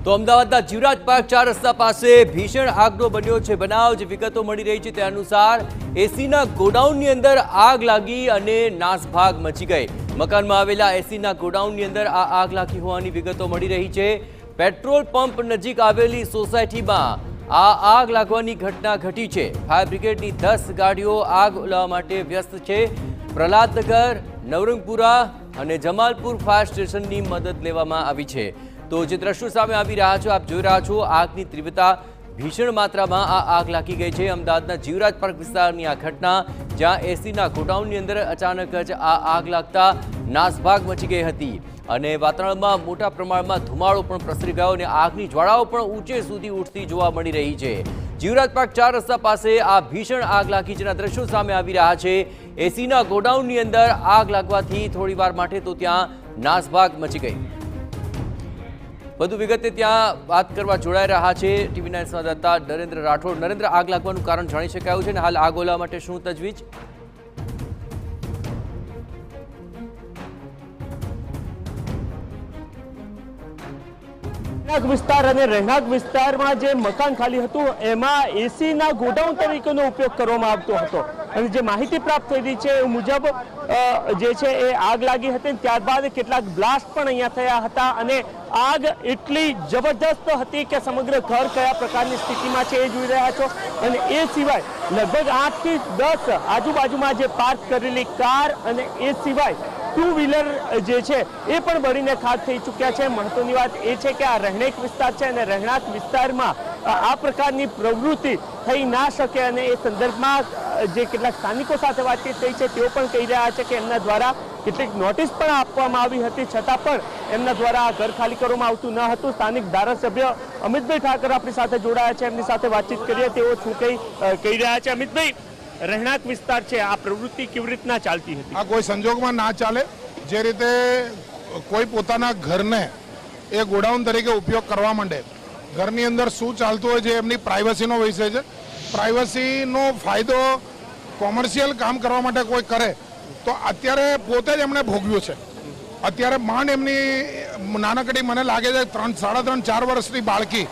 તો અમદાવાદના જીવરાજ પાર્ક 4 રસ્તા પાસે ભીષણ આગનો બન્યો છે બનાવ। જે વિગતો મળી રહી છે તે અનુસાર એસીના ગોડાઉનની અંદર આગ લાગી અને નાસભાગ મચી ગઈ। મકાનમાં આવેલા એસીના ગોડાઉનની અંદર આ આગ લાગી હોવાની વિગતો મળી રહી છે। પેટ્રોલ પંપ નજીક આવેલી સોસાયટીમાં આ આગ લાગવાની ઘટના ઘટી છે। ફાયર બ્રિગેડની 10 ગાડીઓ આગ ઓલવવા માટે વ્યસ્ત છે। પ્રહલાદનગર, નવરંગપુરા અને જમાલપુર ફાયર સ્ટેશનની મદદ લેવામાં આવી છે। તો જે દ્રશ્યો સામે આવી રહ્યા છે, આપ જોઈ રહ્યા છો, આગની તીવ્રતા ભીષણ માત્રામાં આ આગ લાગી ગઈ છે। અમદાવાદના જીવરાજ પાર્ક વિસ્તારની આ ઘટના, જ્યાં એસીના ગોડાઉનની અંદર અચાનક જ આ આગ લાગતા નાસભાગ મચી ગઈ હતી અને વાતાવરણમાં મોટા પ્રમાણમાં ધુમાડો પણ પ્રસરી ગયો અને આગની જ્વાળાઓ પણ ઊંચે સુધી ઉઠતી જોવા મળી રહી છે। જીવરાજ પાર્ક 4 રસ્તા પાસે આ ભીષણ આગ લાગી જેના દ્રશ્યો સામે આવી રહ્યા છે। એસીના ગોડાઉનની અંદર આગ લાગવાથી થોડીવાર માટે તો ત્યાં નાસભાગ મચી ગઈ। વધુ વિગતે ત્યાં વાત કરવા જોડાઈ રહ્યા છે ટીવી9 સંવાદદાતા નરેન્દ્ર રાઠોડ। નરેન્દ્ર, આગ લાગવાનું કારણ જાણી શકાયું છે અને હાલ આગ ઓલવવા માટે શું તજવીજ? વિસ્તાર અને રહેણાંક વિસ્તારમાં જે મકાન ખાલી હતું એમાં એસીના ગોડાઉન તરીકેનો ઉપયોગ કરવામાં આવતો હતો અને જે માહિતી પ્રાપ્ત થઈ રહી છે એ મુજબ જે છે એ આગ લાગી હતી। ત્યારબાદ કેટલાક બ્લાસ્ટ પણ અહીંયા થયા હતા અને આગ એટલી જબરદસ્ત હતી કે સમગ્ર ઘર કયા પ્રકારની સ્થિતિમાં છે એ જોઈ રહ્યા છો। અને એ સિવાય લગભગ 8 થી 10 આજુબાજુમાં જે પાર્ક કરેલી કાર અને એ સિવાય 2 વ્હીલર જે છે એ પણ બળીને ખાક થઈ ચૂક્યા છે। મહત્વની વાત એ છે કે આ રહેણાંક વિસ્તાર છે અને રહેણાંક વિસ્તારમાં આ પ્રકારની પ્રવૃત્તિ થઈ ના શકે અને એ સંદર્ભમાં જે કેટલાક સ્થાનિકો સાથે વાતચીત થઈ છે તેઓ પણ કહી રહ્યા છે કે એમના દ્વારા કેટલીક નોટિસ પણ આપવામાં આવી હતી, છતાં પણ એમના દ્વારા ઘર ખાલી કરવામાં આવતું ન હતું। સ્થાનિક ધારાસભ્ય અમિતભાઈ ઠાકર આપણી સાથે જોડાયા છે, એમની સાથે વાતચીત કરીએ તેઓ શું કહી રહ્યા છે। અમિતભાઈ, રહેણાંક વિસ્તાર છે, આ પ્રવૃત્તિ કેવી રીતના ચાલતી હતી? આ કોઈ સંજોગમાં ના ચાલે। જે રીતે કોઈ પોતાના ઘરને એ ગોડાઉન તરીકે ઉપયોગ કરવા માંડે, ઘરની અંદર શું ચાલતું હોય છે એમની પ્રાઇવસીનો વિષય છે। પ્રાઇવસીનો ફાયદો કોમર્શિયલ કામ કરવા માટે કોઈ કરે તો અત્યારે પોતે જ એમણે ભોગવ્યું છે। અત્યારે માંડ એમની નાનકડી, મને લાગે છે 3, 3.5, 4 વર્ષની બાળકી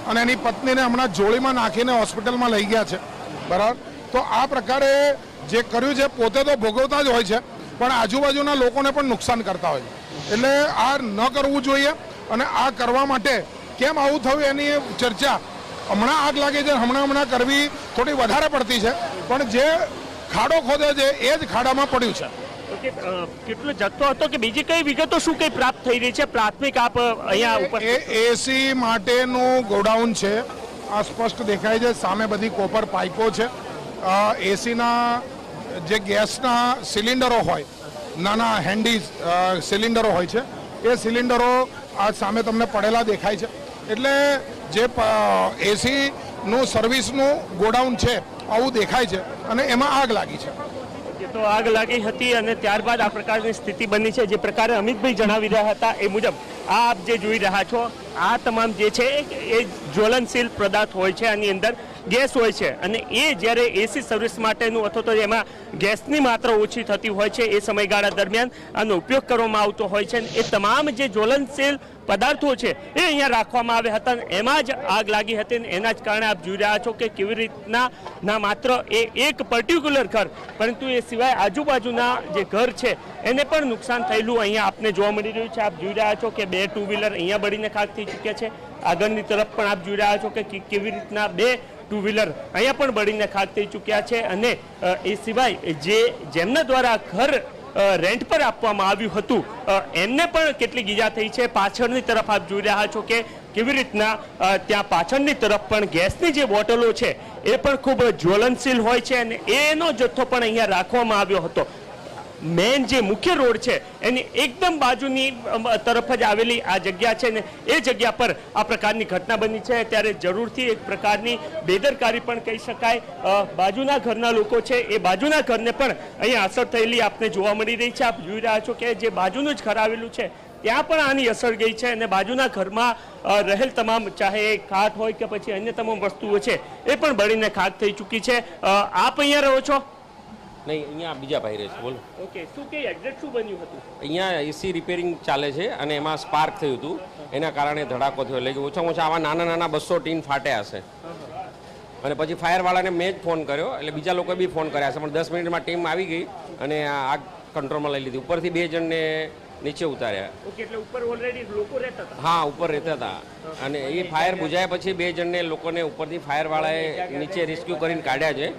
અને એની પત્નીને હમણાં જોડીમાં નાખીને હોસ્પિટલમાં લઈ ગયા છે, બરાબર? તો આ પ્રકારે જે કર્યું છે પોતે તો ભોગવતા જ હોય છે પણ આજુબાજુના લોકોને પણ નુકસાન કરતા હોય છે। એટલે આ ન કરવું જોઈએ અને આ કરવા માટે કેમ આવું થયું એની ચર્ચા હમણાં આગ લાગે છે હમણાં કરવી થોડી વધારે પડતી છે, પણ જે ખાડો ખોદે છે એ જ ખાડામાં પડ્યું છે। કેટલો જથ્થો હતો કે બીજી કઈ વિગતો શું કઈ પ્રાપ્ત થઈ રહી છે પ્રાથમિક આપ અહીંયા ઉપર? એસી માટેનું ગોડાઉન છે, આ સ્પષ્ટ દેખાય છે। સામે બધી કોપર પાઇપો છે। એસીના જે ગેસના સિલિન્ડરો હોય, નાના હેન્ડી સિલિન્ડરો હોય છે, એ સિલિન્ડરો આ સામે તમને પડેલા દેખાય છે। એટલે જે એસીનું સર્વિસનું ગોડાઉન છે આવું દેખાય છે અને એમાં આગ લાગી છે। તો આગ લાગી હતી અને ત્યારબાદ આ પ્રકારની સ્થિતિ બની છે। જે પ્રકારે અમિતભાઈ જણાવી રહ્યા હતા એ મુજબ આપ જે જોઈ રહ્યા છો આ તમામ જે છે એ જ્વલનશીલ પદાર્થ હોય છે, આની અંદર ગેસ હોય છે અને એ જ્યારે એસી સર્વિસ માટેનું અથવા તો એમાં ગેસની માત્રા ઓછી થતી હોય છે એ સમયગાળા દરમિયાન આનો ઉપયોગ કરવામાં આવતો હોય છે। એ તમામ જે જ્વલનશીલ પદાર્થો છે એ અહીંયા રાખવામાં આવ્યા હતા, એમાં જ આગ લાગી હતી અને એના જ કારણે આપ જોઈ રહ્યા છો કે કેવી રીતના ના માત્ર એ એક પર્ટિક્યુલર ઘર પરંતુ એ સિવાય આજુબાજુના જે ઘર છે એને પણ નુકસાન થયેલું અહીંયા આપને જોવા મળી રહ્યું છે। આપ જોઈ રહ્યા છો કે 2 2 વ્હીલર અહીંયા બળીને ખાક થઈ ચૂક્યા છે। આગળની તરફ પણ આપ જોઈ રહ્યા છો કે કેવી રીતના 2 2 વ્હીલર અહીંયા પણ બળીને ખાક થઈ ચૂક્યા છે અને એ સિવાય જેમના દ્વારા ઘર રેન્ટ પર આપવામાં આવ્યું હતું એમને પણ કેટલીક ઈજા થઈ છે। પાછળની તરફ આપ જોઈ રહ્યા છો કે કેવી રીતના ત્યાં પાછળની તરફ પણ ગેસની જે બોટલો છે એ પણ ખૂબ જ્વલનશીલ હોય છે અને એનો જથ્થો પણ અહીંયા રાખવામાં આવ્યો હતો। મેન જે મુખ્ય રોડ છે એની એકદમ બાજુની તરફ જ આવેલી આ જગ્યા છે ને એ જગ્યા પર આ પ્રકારની ઘટના બની છે। ત્યારે જરૂરથી એક પ્રકારની બેદરકારી પણ કહી શકાય। બાજુના ઘરના લોકો છે એ બાજુના ઘરને પણ અહીંયા અસર થયેલી આપને જોવા મળી રહી છે। આપ જોઈ રહ્યા છો કે જે બાજુનું જ ઘર આવેલું છે ત્યાં પણ આની અસર ગઈ છે અને બાજુના ઘરમાં રહેલ તમામ, ચાહે ખાટ હોય કે પછી અન્ય તમામ વસ્તુઓ છે એ પણ બળીને ખાક થઈ ચૂકી છે। આપ અહીંયા રહો છો? નહીં અહીંયા બીજા ભાઈ રહે છે. બોલો. ઓકે, શું કે એક્ઝેક્ટ શું બન્યું હતું? અહીંયા એસી રિપેરિંગ ચાલે છે અને એમાં સ્પાર્ક થયું હતું, એના કારણે ધડાકો થયો. એટલે કે ઓછામાં ઓછા આવા નાના નાના 200 ટીન ફાટ્યા હશે. અને પછી ફાયરવાળાને મેં જ ફોન કર્યો, એટલે બીજા લોકોએ બી ફોન કર્યા છે, પણ 10 મિનિટમાં ટીમ આવી ગઈ અને આગ કંટ્રોલમાં લઈ લીધી. ઉપરથી 2 જણને નીચે ઉતાર્યા. ઓકે, એટલે ઉપર ઓલરેડી લોકો રહેતા હતા. હા, ઉપર રહેતા હતા અને એ ફાયર બુઝાયા પછી 2 જણને લોકોને ઉપરથી ફાયરવાળાએ નીચે રેસ્ક્યુ કરીને કાઢ્યા છે.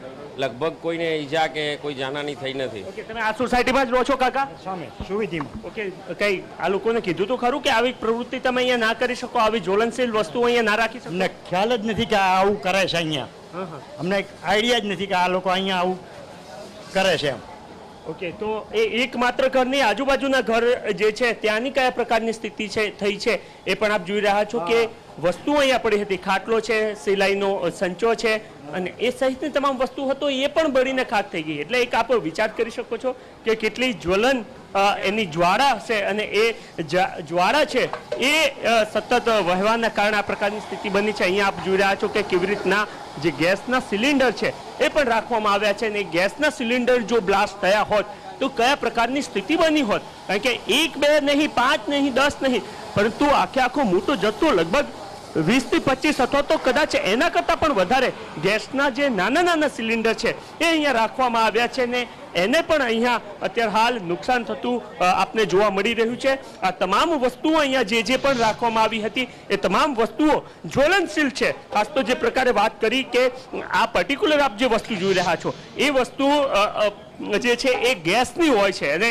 લગભગ કોઈને ઈજા કે કોઈ જાનહાની થઈ નથી. ઓકે, તમે આ સોસાયટીમાં જ રહો છો કાકા? સામે સુવિધીમાં. ઓકે, કઈ આ લોકોને કીધું તો ખરું કે આવી પ્રવૃત્તિ તમે અહીંયા ના કરી શકો, આવી જ્વલનશીલ વસ્તુઓ અહીંયા ના રાખી શકો? અમને ખ્યાલ જ નથી કે આ આવું કરે છે અહીંયા. અમને આઈડિયા જ નથી કે આ લોકો અહીંયા આવું કરે છે એમ. ઓકે, તો એ એકમાત્ર ઘરની આજુબાજુના ઘર જે છે ત્યાંની કયા પ્રકારની સ્થિતિ છે થઈ છે એ પણ આપ જોઈ રહ્યા છો કે વસ્તુઓ અહીંયા પડી હતી. ખાટલો છે, સિલાઈનો સંચો છે અને એ સહિતની તમામ વસ્તુ હતો એ પણ બળીને ખાક થઈ ગઈ. એટલે એક આપ વિચાર કરી શકો છો કે કેટલી જ્વલન એની જ્વાળા હશે અને એ જ્વાળા છે એ સતત વહેવાના કારણે આ પ્રકારની સ્થિતિ બની છે. અહીંયા આપ જોઈ રહ્યા છો કે કેવી રીતના જે ગેસના સિલિન્ડર છે એ પણ રાખવામાં આવ્યા છે અને ગેસના સિલિન્ડર જો બ્લાસ્ટ થયા હોત તો કયા પ્રકારની સ્થિતિ બની હોત. કારણ કે 1 2 નહીં, 5 નહીં, 10 નહીં, પરંતુ આખો મોટો જથ્થો લગભગ 20 થી 25 અથવા તો કદાચ એના કરતાં પણ વધારે ગેસના જે નાના નાના સિલિન્ડર છે એ અહીંયા રાખવામાં આવ્યા છે ને એને પણ અહીંયા અત્યારે હાલ નુકસાન થતું આપને જોવા મળી રહ્યું છે. આ તમામ વસ્તુઓ અહીંયા જે પણ રાખવામાં આવી હતી એ તમામ વસ્તુઓ જ્વલનશીલ છે. ખાસ તો જે પ્રકારે વાત કરી કે આ પર્ટિક્યુલર આપ જે વસ્તુ જોઈ રહ્યા છો એ વસ્તુ જે છે એ ગેસની હોય છે અને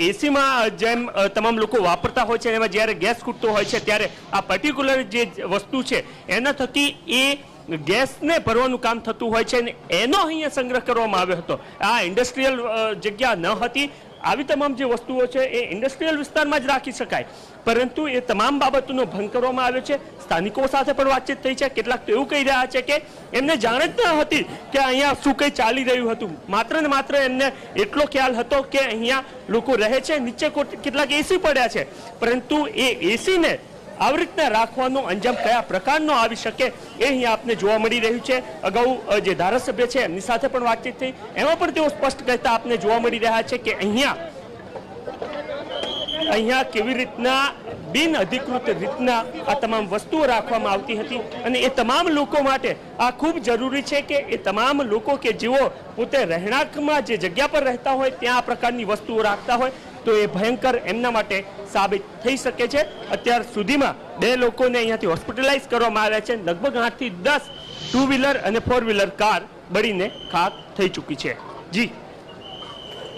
એસીમાં જેમ તમામ લોકો વાપરતા હોય છે એમાં જ્યારે ગેસ ખૂટતો હોય છે ત્યારે આ પર્ટિક્યુલર જે વસ્તુ છે એના થકી એ ગેસને ભરવાનું કામ થતું હોય છે અને એનો અહીંયા સંગ્રહ કરવામાં આવ્યો હતો. આ ઇન્ડસ્ટ્રીયલ જગ્યા ન હતી. આવી તમામ જે વસ્તુઓ છે એ ઇન્ડસ્ટ્રીયલ વિસ્તારમાં જ રાખી શકાય, પરંતુ એ તમામ બાબતોનો ભંગ કરવામાં આવ્યો છે. સ્થાનિકો સાથે પણ વાતચીત થઈ છે. કેટલાક તો એવું કહી રહ્યા છે કે એમને જાણ જ ન હતી કે અહીંયા શું કંઈ ચાલી રહ્યું હતું. માત્ર ને માત્ર એમને એટલો ખ્યાલ હતો કે અહીંયા લોકો રહે છે, નીચે કેટલાક એસી પડ્યા છે, પરંતુ એ એસીને આવી રીતના રાખવાનો અંજામ કયા પ્રકારનો આવી શકે એ અહીંયા આપને જોવા મળી રહ્યું છે. અગાઉ જે ધારાસભ્ય છે એમની સાથે પણ વાતચીત થઈ, એમાં પણ તેઓ સ્પષ્ટ કહેતા આપને જોવા મળી રહ્યા છે કે અહીંયા કેવી રીતના બિન અધિકૃત રીતના આ તમામ વસ્તુઓ રાખવામાં આવતી હતી અને એ તમામ લોકો માટે આ ખૂબ જરૂરી છે કે એ તમામ લોકો કે જેઓ પોતે રહેણાંકમાં જે જગ્યા પર રહેતા હોય ત્યાં આ પ્રકારની વસ્તુઓ રાખતા હોય તો એ ભયંકર એમના માટે સાબિત થઈ શકે છે. અત્યાર સુધીમાં 2 લોકોને અહીંયાથી હોસ્પિટલાઇઝ કરવામાં આવ્યા છે. લગભગ 8 થી 10 2 વ્હીલર અને 4 વ્હીલર કાર બળીને ખાક થઈ ચૂકી છે. જી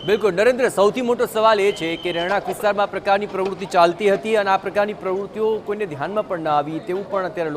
બિલકુલ નરેન્દ્ર, સૌથી મોટો સવાલ એ છે કે રહેણાંક વિસ્તારમાં આ પ્રકારની પ્રવૃત્તિ ચાલતી હતી અને આ પ્રકારની પ્રવૃત્તિઓ કોઈને ધ્યાનમાં પણ ના આવી તેવું પણ અત્યારે લોકો